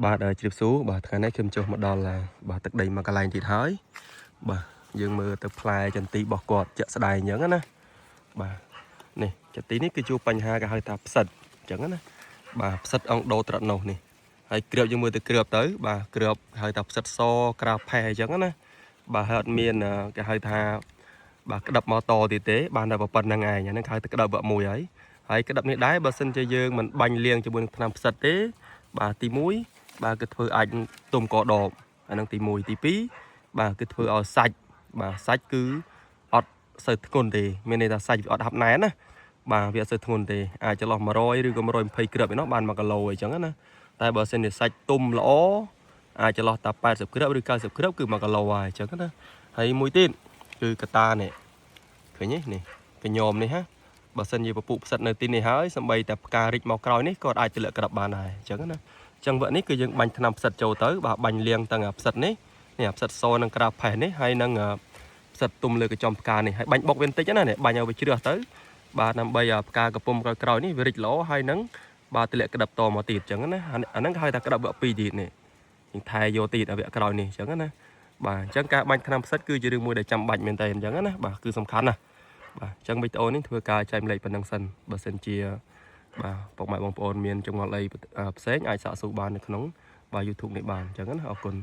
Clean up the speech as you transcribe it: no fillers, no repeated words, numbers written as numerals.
បាទជ្រាបសួរបាទថ្ងៃនេះខ្ញុំចុះមកដល់បាទទឹកដីមកកន្លែងទៀតហើយបាទយើងមើលទៅផ្លែចន្ទីរបស់គាត់ជាក់ស្ដែងអញ្ចឹងណាបាទនេះចន្ទីនេះគឺជួបបញ្ហាគេហៅថាផ្សិតអញ្ចឹងណាបាទផ្សិតអង្គដូរត្រាត់នោះនេះហើយគ្រាប់យើងមើលទៅគ្រាប់ទៅបាទគ្រាប់ហៅថាផ្សិតសក្រាផេះអញ្ចឹងណាបាទហើយអត់មានគេហៅថាបាទក្តាប់មកតទៀតទេបានតែប៉ុណ្្នឹងឯងអាហ្នឹងហៅថាក្តាប់វគ្គមួយហើយក្តាប់នេះដែរបើសិនជាយើងមិនបាញ់លាងជាមួយនឹងថ្នាំផ្សិតទេបាទទី1បាទគឺធ្វើអាចទុំកដបអានឹងទី1ទី2បាទគឺធ្វើឲ្យសាច់បាទសាច់គឺអត់សូវធ្ងន់ទេមានន័យថាសាច់វាអត់ហាប់ណែនណាបាទវាអត់សូវធ្ងន់ទេអាចចន្លោះ100ឬក៏120គ្រាប់ឯណោះបាន1គីឡូអីចឹងណាតែបើសិនជាសាច់ទុំល្អអាចចន្លោះតែ80គ្រាប់ឬ90គ្រាប់គឺ1គីឡូហើយចឹងណាហើយមួយទៀតគឺកតានេះឃើញទេនេះកញ្ញោមនេះហ่าបើសិនជាពពុះផ្សិតនៅទីនេះហើយសម្បីតែផ្ការីកមកក្រោយនេះក៏អាចទម្លាក់ក្រាប់បានដែរចឹងណាចឹងវគ្គនេះគឺយើងបាញ់ថ្នាំផ្សិតចូលទៅបាទបាញ់លាងទាំងផ្សិតនេះផ្សិតសនិងក្រាបផេះនេះហើយនឹងផ្សិតទុំលើកញ្ចុំផ្កានេះហើយបាញ់បុកវាបន្តិចណានេះបាញ់ឲ្យវាជ្រះទៅបាទដើម្បីផ្កាកំពុំក្រោយនេះវារីកល្អហើយនឹងបាទទម្លាក់ក្តាប់តមកទៀតចឹងណាអាហ្នឹងគេហៅថាក្តាប់វគ្គ2ទៀតនេះយើងថែយកទៀតឲ្យវគ្គក្រោយនេះចឹងណាបាទអញ្ចឹងការបាញ់ថ្នាំផ្សិតគឺជារឿងមួយដែលចាំបាច់មែនតើអញ្ចឹងណាបាទគឺសំខាន់ណាបាទអញ្ចឹងវីដេអូនេះធ្វើការចែកម្លែកប៉ុណ្ណឹងសិនបើសិនជាបាទពុកម៉ែបងប្អូនមានចម្ងល់អីផ្សេងអាចសាកសួរបាននៅក្នុងបាទ YouTube នេះបានអញ្ចឹងណាអរគុណ